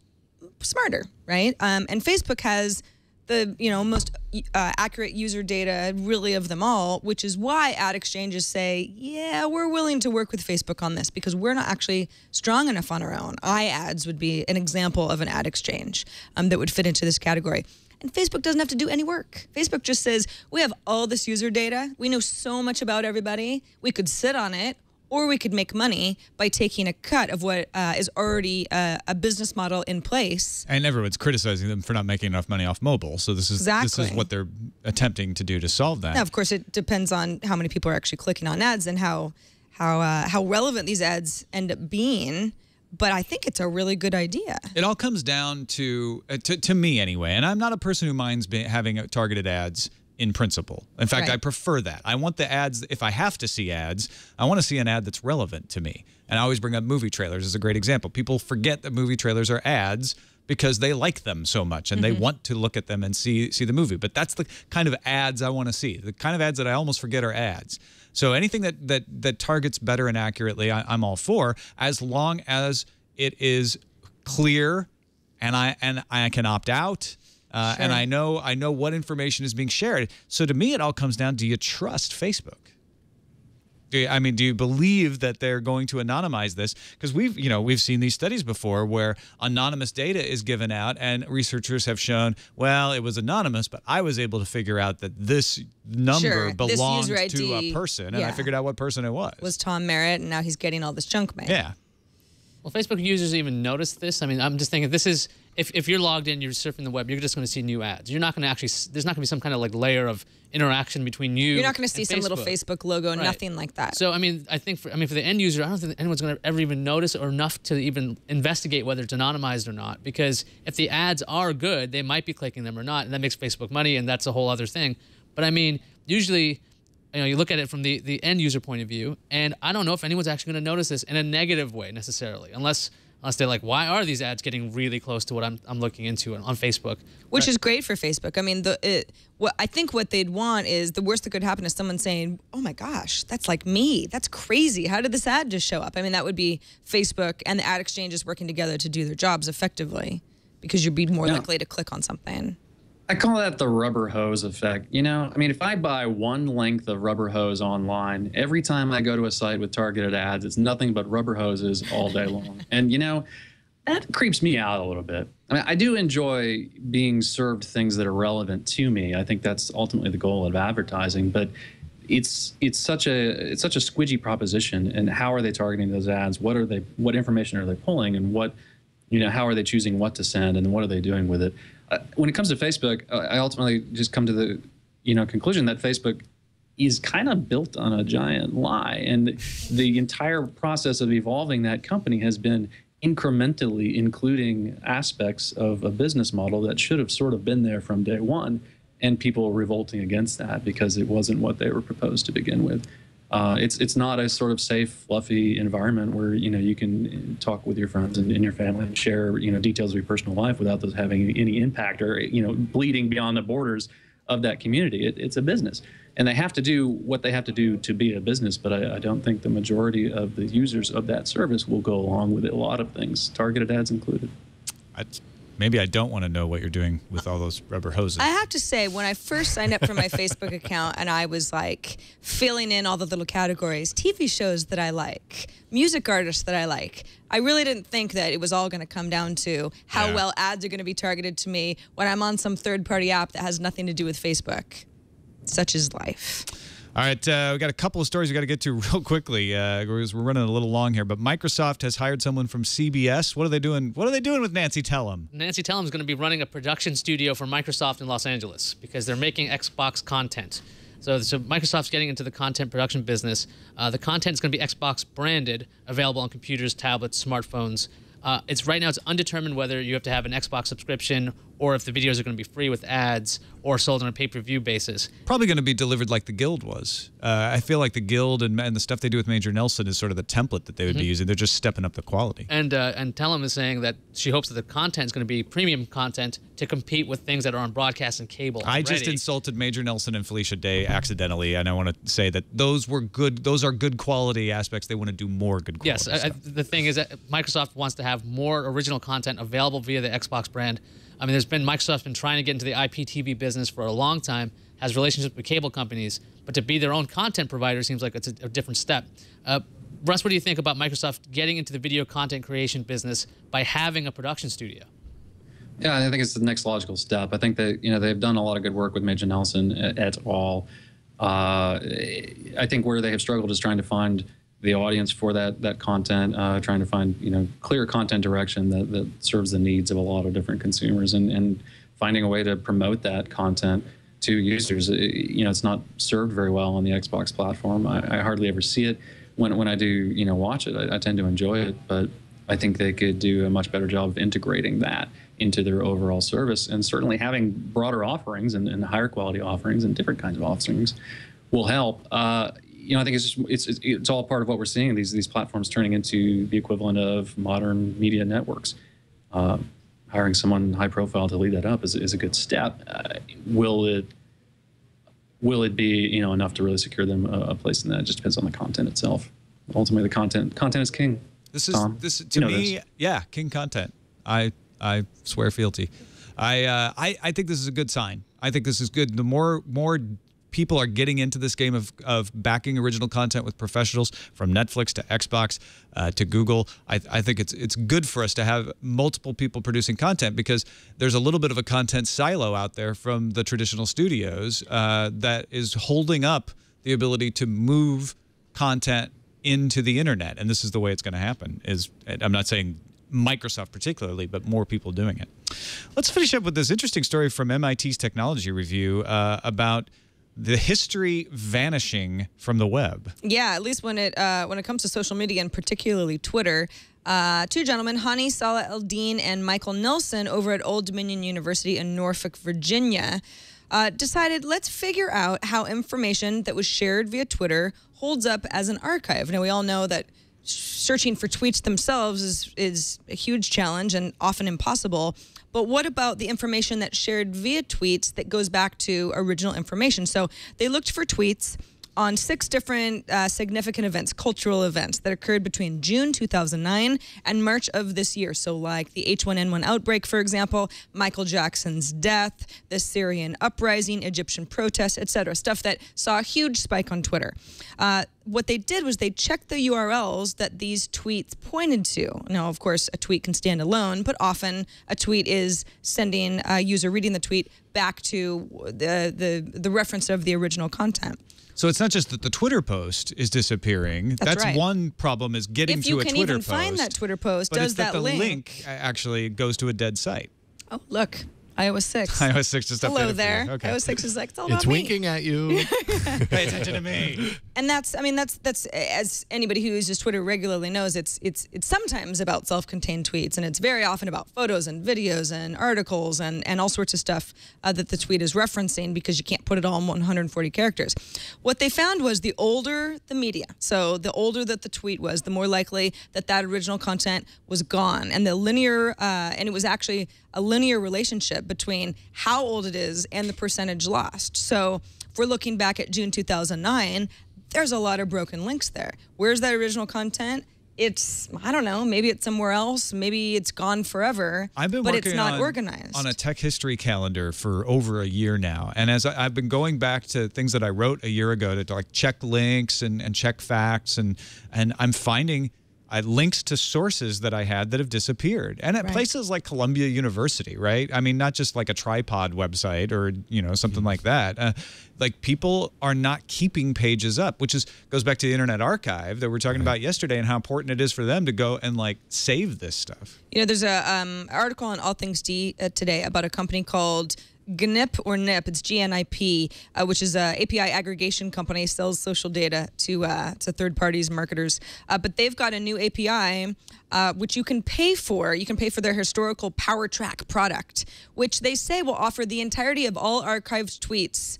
S5: smarter, right? And Facebook has the most accurate user data really of them all, which is why ad exchanges say, yeah, we're willing to work with Facebook on this because we're not actually strong enough on our own. iAds would be an example of an ad exchange that would fit into this category. And Facebook doesn't have to do any work. Facebook just says, we have all this user data. We know so much about everybody. We could sit on it, or we could make money by taking a cut of what is already a business model in place.
S1: And everyone's criticizing them for not making enough money off mobile. So this is what they're attempting to do to solve that.
S5: Now, of course, it depends on how many people are actually clicking on ads and how relevant these ads end up being. But I think it's a really good idea.
S1: It all comes down to me anyway, and I'm not a person who minds having targeted ads in principle. In fact, I prefer that. I want the ads, if I have to see ads, I want to see an ad that's relevant to me. And I always bring up movie trailers as a great example. People forget that movie trailers are ads because they like them so much and they want to look at them and see the movie. But that's the kind of ads I want to see. The kind of ads that I almost forget are ads. So anything that targets better and accurately, I'm all for, as long as it is clear and I can opt out. And I know what information is being shared. So to me, it all comes down: do you trust Facebook? Do you believe that they're going to anonymize this? Because we've seen these studies before where anonymous data is given out, and researchers have shown, well, it was anonymous, but I was able to figure out that this number belonged to a person, and I figured out what person it was.
S5: Was Tom Merritt, and now he's getting all this junk mail.
S1: Yeah.
S6: Well, Facebook users even notice this. I mean, I'm just thinking this is, if you're logged in, you're surfing the web, you're just going to see new ads. You're not going to actually, there's not going to be some kind of like layer of interaction between you.
S5: You're not going to see some
S6: Facebook.
S5: Little Facebook logo, nothing like that.
S6: So, I think for the end user, I don't think anyone's going to ever even notice or enough to even investigate whether it's anonymized or not. Because if the ads are good, they might be clicking them or not, and that makes Facebook money, and that's a whole other thing. But I mean, usually, you look at it from the end user point of view, and I don't know if anyone's actually going to notice this in a negative way necessarily, unless they're like, why are these ads getting really close to what I'm looking into on Facebook?
S5: Which is great for Facebook. I mean, I think what they'd want is the worst that could happen is someone saying, oh my gosh, that's like me. That's crazy. How did this ad just show up? I mean, that would be Facebook and the ad exchanges working together to do their jobs effectively, because you'd be more likely to click on something.
S7: I call that the rubber hose effect. If I buy one length of rubber hose online, every time I go to a site with targeted ads, it's nothing but rubber hoses all day long. And, that creeps me out a little bit. I mean, I do enjoy being served things that are relevant to me. I think that's ultimately the goal of advertising, but it's such a squidgy proposition. And how are they targeting those ads? What information are they pulling, and how are they choosing what to send, and what are they doing with it? When it comes to Facebook, I ultimately just come to the conclusion that Facebook is kind of built on a giant lie, and the entire process of evolving that company has been incrementally including aspects of a business model that should have sort of been there from day one, and people revolting against that because it wasn't what they were proposed to begin with. It's not a sort of safe, fluffy environment where you can talk with your friends and your family and share details of your personal life without those having any impact or bleeding beyond the borders of that community. It's a business, and they have to do what they have to do to be a business. But I don't think the majority of the users of that service will go along with it. A lot of things, targeted ads included.
S1: Maybe I don't want to know what you're doing with all those rubber hoses.
S5: I have to say, when I first signed up for my Facebook account and I was like filling in all the little categories, TV shows that I like, music artists that I like, I really didn't think that it was all going to come down to how well ads are going to be targeted to me when I'm on some third-party app that has nothing to do with Facebook. Such is life.
S1: All right, we got a couple of stories we got to get to real quickly. We're running a little long here, but Microsoft has hired someone from CBS. What are they doing? What are they doing with Nancy Tellem?
S6: Nancy Tellem is going to be running a production studio for Microsoft in Los Angeles because they're making Xbox content. So Microsoft's getting into the content production business. The content is going to be Xbox branded, available on computers, tablets, smartphones. Right now it's undetermined whether you have to have an Xbox subscription or if the videos are going to be free with ads or sold on a pay-per-view basis.
S1: Probably going to be delivered like the Guild was. I feel like the Guild and the stuff they do with Major Nelson is sort of the template that they would be using. They're just stepping up the quality.
S6: And Tellem is saying that she hopes that the content is going to be premium content to compete with things that are on broadcast and cable already.
S1: I just insulted Major Nelson and Felicia Day accidentally, and I want to say that those were good. Those are good quality aspects. They want to do more good quality stuff.
S6: The thing is that Microsoft wants to have more original content available via the Xbox brand. I mean, Microsoft's been trying to get into the IPTV business for a long time, has relationships with cable companies, but to be their own content provider seems like it's a different step. Russ, what do you think about Microsoft getting into the video content creation business by having a production studio?
S7: Yeah, I think it's the next logical step. I think that they've done a lot of good work with Major Nelson et al. I think where they have struggled is trying to find the audience for that content, trying to find clear content direction that serves the needs of a lot of different consumers, and finding a way to promote that content to users. It's not served very well on the Xbox platform. I hardly ever see it. When I do watch it, I tend to enjoy it, but I think they could do a much better job of integrating that into their overall service, and certainly having broader offerings and higher quality offerings and different kinds of offerings will help. I think it's all part of what we're seeing. These platforms turning into the equivalent of modern media networks. Hiring someone high profile to lead that up is a good step. Will it be enough to really secure them a place in that? It just depends on the content itself. Ultimately, the content is king.
S1: This is to me, yeah, king content. I swear fealty. I think this is a good sign. I think this is good. The more people are getting into this game of backing original content with professionals, from Netflix to Xbox to Google. I think it's good for us to have multiple people producing content, because there's a little bit of a content silo out there from the traditional studios that is holding up the ability to move content into the internet. And this is the way it's going to happen. I'm not saying Microsoft particularly, but more people doing it. Let's finish up with this interesting story from MIT's Technology Review about the history vanishing from the web.
S5: Yeah, at least when it comes to social media, and particularly Twitter. Two gentlemen, Hani Salah Eldin and Michael Nelson, over at Old Dominion University in Norfolk, Virginia, decided, let's figure out how information that was shared via Twitter holds up as an archive. Now, we all know that searching for tweets themselves is a huge challenge and often impossible. But what about the information that's shared via tweets that goes back to original information? So they looked for tweets on 6 different significant events, cultural events that occurred between June 2009 and March of this year. So like the H1N1 outbreak, for example, Michael Jackson's death, the Syrian uprising, Egyptian protests, etc. Stuff that saw a huge spike on Twitter. What they did was they checked the URLs that these tweets pointed to. Now, of course, a tweet can stand alone, but often a tweet is sending a user reading the tweet back to the reference of the original content.
S1: So it's not just that the Twitter post is disappearing. That's
S5: right.
S1: One problem, is getting to a Twitter post.
S5: If you can even find that Twitter post,
S1: but
S5: does
S1: it's that the
S5: link
S1: link actually goes to a dead site.
S5: Oh, look. iOS 6.
S1: iOS 6 just updated.
S5: Hello there.
S1: Okay.
S5: iOS 6 is like, it's all about
S2: It's winking at you.
S1: Pay attention to me.
S5: And that's as anybody who uses Twitter regularly knows, it's sometimes about self-contained tweets, and it's very often about photos and videos and articles and all sorts of stuff that the tweet is referencing, because you can't put it all in 140 characters. What they found was the older the media, so the older that the tweet was, the more likely that original content was gone. And the linear, and it was actually a linear relationship between how old it is and the percentage lost. So if we're looking back at June 2009, there's a lot of broken links there. Where's that original content? It's, I don't know, maybe it's somewhere else, maybe it's gone forever, but it's not organized.
S1: On a tech history calendar for over a year now. And as I've been going back to things that I wrote a year ago to like check links and check facts, and I'm finding links to sources that I had that have disappeared. And at places like Columbia University, right? I mean, not just like a tripod website or, something like that. Like, people are not keeping pages up, which goes back to the Internet Archive that we were talking about yesterday, and how important it is for them to go and like save this stuff.
S5: There's a article on All Things D today about a company called GNIP or NIP, it's GNIP, which is an API aggregation company, sells social data to third parties, marketers. But they've got a new API which you can pay for. You can pay for their historical Power Track product, which they say will offer the entirety of all archived tweets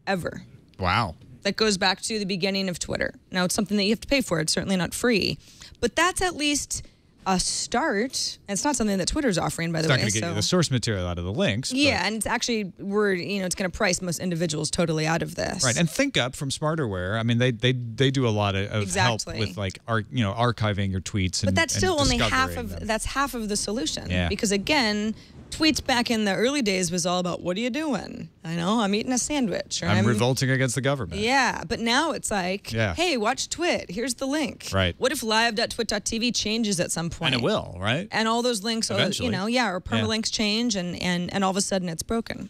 S5: ever.
S1: Wow.
S5: That goes back to the beginning of Twitter. Now, it's something that you have to pay for. It's certainly not free. But that's at least a start. And it's not something that Twitter's offering, by the way.
S1: It's not going to get you the source material out of the links.
S5: Yeah, and it's actually, it's going to price most individuals totally out of this.
S1: Right, and ThinkUp from Smarterware, I mean, they do a lot of help with archiving your tweets.
S5: But that's still only half of the solution.
S1: Yeah.
S5: Because again, tweets back in the early days was all about, what are you doing? I know, I'm eating a sandwich. Or
S1: I'm revolting against the government.
S5: Yeah, but now it's like, hey, watch Twit. Here's the link.
S1: Right.
S5: What if live.twit.tv changes at some point?
S1: And it will, right?
S5: And all those links,
S1: eventually.
S5: or permalinks change, and all of a sudden it's broken.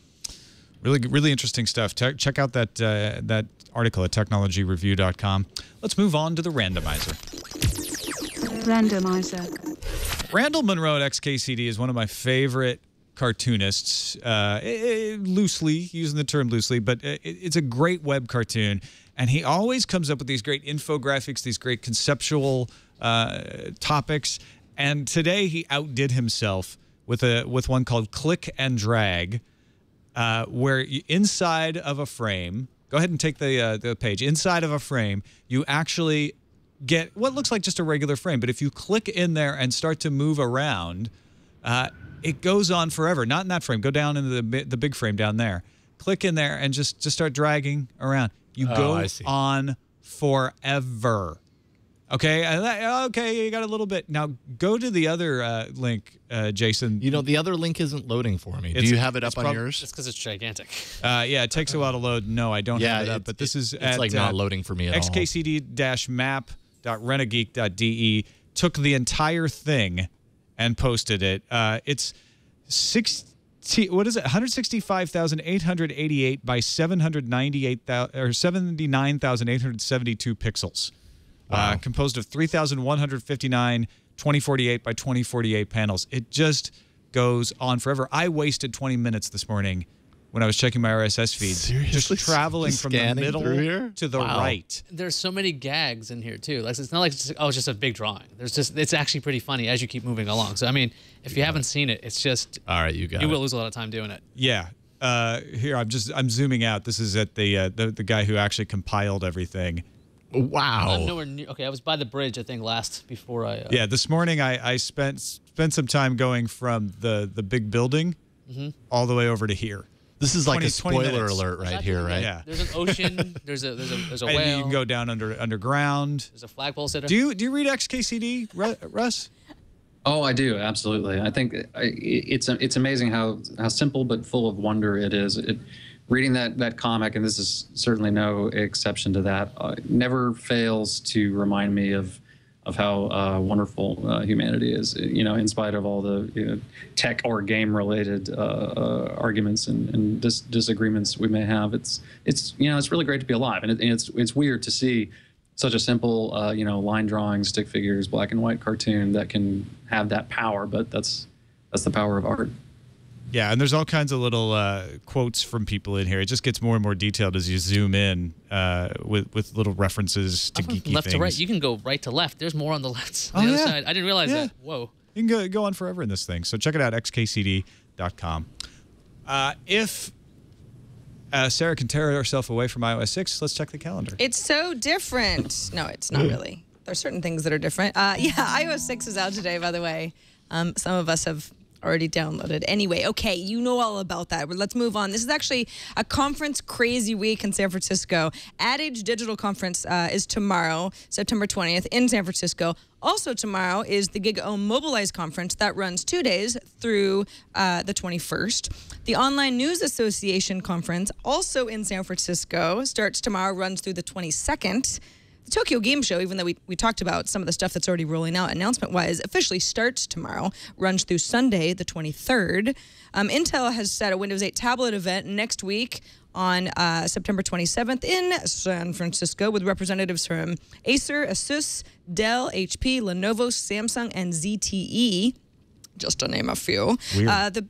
S1: Really interesting stuff. Check out that article at technologyreview.com. Let's move on to the randomizer.
S3: Randomizer.
S1: Randall Munroe at XKCD is one of my favorite cartoonists, loosely, using the term loosely, but it's a great web cartoon. And he always comes up with these great infographics, these great conceptual topics. And today he outdid himself with one called Click and Drag, where inside of a frame, go ahead and take the page, inside of a frame, you actually get what looks like just a regular frame. But if you click in there and start to move around, it goes on forever. Not in that frame. Go down into the big frame down there. Click in there and just start dragging around. You go on forever. Okay, okay, you got a little bit. Now go to the other link, Jason.
S2: The other link isn't loading for me. Do you have it up on yours?
S6: It's because it's gigantic.
S1: Yeah, it takes a while to load. No, I don't have it up. But this is
S2: it's like not loading for me at all.
S1: XKCD-map.reneggeek.de took the entire thing and posted it. It's 165,888 by 79,872 pixels.
S2: Wow.
S1: Composed of 3,159 2048 by 2048 panels. It just goes on forever. I wasted 20 minutes this morning when I was checking my RSS feed.
S2: Seriously?
S1: Just traveling from the middle to the right.
S6: There's so many gags in here too. Like, it's not like it's just a big drawing. It's actually pretty funny as you keep moving along. So I mean, if you haven't seen it, it's just
S2: all right. You will
S6: lose a lot of time doing it.
S1: Yeah. Here I'm zooming out. This is at the guy who actually compiled everything.
S2: Wow.
S6: I'm nowhere near. Okay, I was by the bridge, I think, before I.
S1: Yeah, this morning I spent some time going from the big building all the way over to here.
S2: This is like a spoiler alert right here, right?
S1: Yeah.
S6: There's an ocean. there's a whale.
S1: And you can go down underground.
S6: There's a flagpole sitter.
S1: Do you read XKCD, Russ?
S7: Oh, I do, absolutely. I think it's amazing how simple but full of wonder it is. Reading that comic, and this is certainly no exception to that, never fails to remind me of how wonderful humanity is. In spite of all the tech or game related arguments and disagreements we may have, it's really great to be alive, and it's weird to see such a simple line drawing, stick figures, black and white cartoon that can have that power. But that's the power of art.
S1: Yeah, and there's all kinds of little quotes from people in here. It just gets more and more detailed as you zoom in with little references to geeky
S6: left
S1: things.
S6: to right. You can go right to left. There's more on the left.
S1: Oh,
S6: The
S1: yeah.
S6: other side. I didn't realize that. Whoa.
S1: You can go on forever in this thing. So check it out, xkcd.com. If Sarah can tear herself away from iOS 6, let's check the calendar.
S5: It's so different. No, it's not really. There's certain things that are different. iOS 6 is out today, by the way. Some of us have already downloaded. Anyway, okay, you know all about that. But let's move on. This is actually a conference crazy week in San Francisco. AdAge Digital Conference is tomorrow, September 20th in San Francisco. Also tomorrow is the GigaOM Mobilize Conference that runs 2 days through the 21st. The Online News Association Conference, also in San Francisco, starts tomorrow, runs through the 22nd. The Tokyo Game Show, even though we talked about some of the stuff that's already rolling out announcement-wise, officially starts tomorrow, runs through Sunday, the 23rd. Intel has set a Windows 8 tablet event next week on September 27th in San Francisco with representatives from Acer, Asus, Dell, HP, Lenovo, Samsung, and ZTE. just to name a few. The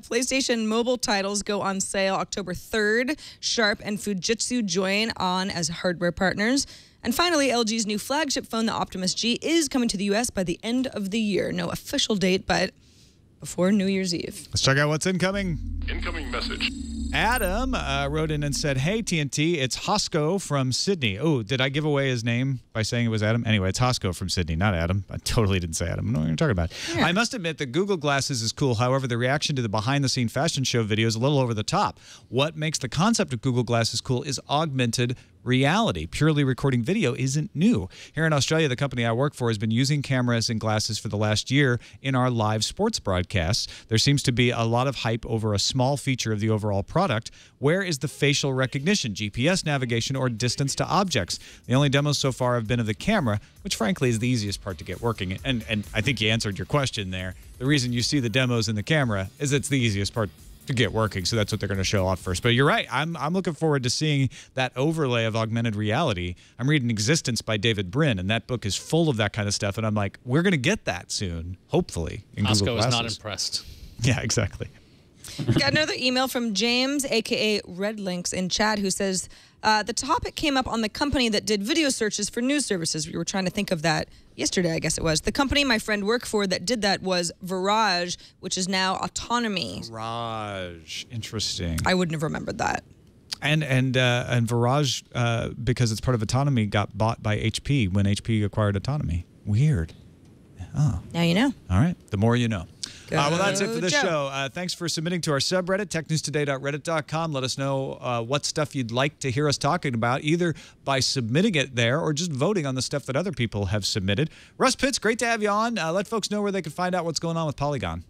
S5: PlayStation mobile titles go on sale October 3rd. Sharp and Fujitsu join on as hardware partners. And finally, LG's new flagship phone, the Optimus G, is coming to the U.S. by the end of the year. No official date, but before New Year's Eve.
S1: Let's check out what's incoming.
S8: Incoming message.
S1: Adam wrote in and said, hey, TNT, it's Hosco from Sydney. Oh, did I give away his name by saying it was Adam? Anyway, it's Hosco from Sydney, not Adam. I totally didn't say Adam. I don't know what you're talking about. Yeah. I must admit that Google Glasses is cool. However, the reaction to the behind-the-scene fashion show video is a little over the top. What makes the concept of Google Glasses cool is augmented reality. Purely recording video isn't new. Here in Australia, the company I work for has been using cameras and glasses for the last year in our live sports broadcasts. There seems to be a lot of hype over a small feature of the overall product. Where is the facial recognition, GPS navigation, or distance to objects? The only demos so far have been of the camera, which frankly is the easiest part to get working. And I think you answered your question there. The reason you see the demos in the camera is it's the easiest part to get working, so that's what they're going to show off first. But you're right. I'm looking forward to seeing that overlay of augmented reality. I'm reading Existence by David Brin, and that book is full of that kind of stuff. And I'm like, we're going to get that soon, hopefully. In Google
S6: Costco is
S1: Glasses.
S6: not impressed.
S1: Yeah, exactly.
S5: Got another email from James, a.k.a. Red Links, in chat, who says, the topic came up on the company that did video searches for news services. We were trying to think of that yesterday, I guess it was. The company my friend worked for that did that was Virage, which is now Autonomy.
S1: Virage. Interesting.
S5: I wouldn't have remembered that.
S1: And Virage, because it's part of Autonomy, got bought by HP when HP acquired Autonomy. Weird. Oh.
S5: Now you know.
S1: All right. The more you know. Well, that's it for this
S5: Joe.
S1: show. Thanks for submitting to our subreddit, technewstoday.reddit.com. Let us know what stuff you'd like to hear us talking about, either by submitting it there or just voting on the stuff that other people have submitted. Russ Pitts, great to have you on. Let folks know where they can find out what's going on with Polygon.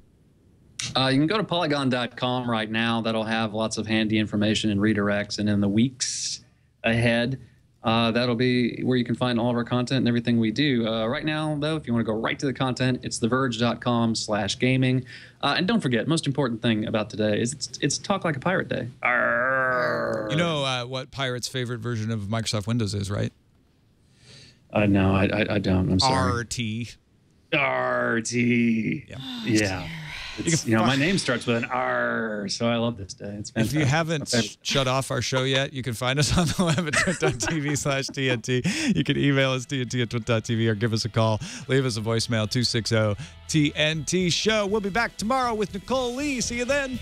S7: You can go to polygon.com right now. That'll have lots of handy information and redirects. And in the weeks ahead, that'll be where you can find all of our content and everything we do. Right now, though, if you want to go right to the content, it's theverge.com/gaming. And don't forget, most important thing about today is it's Talk Like a Pirate Day. Arr.
S1: You know what Pirate's favorite version of Microsoft Windows is, right?
S7: No, I don't. I'm sorry.
S1: RT.
S7: RT. Yeah. My name starts with an R, so I love this day. It's fantastic.
S1: If you haven't shut off our show yet, you can find us on the web at twit.tv/TNT. You can email us, TNT@twit.tv, or give us a call. Leave us a voicemail, 260-TNT-SHOW. We'll be back tomorrow with Nicole Lee. See you then.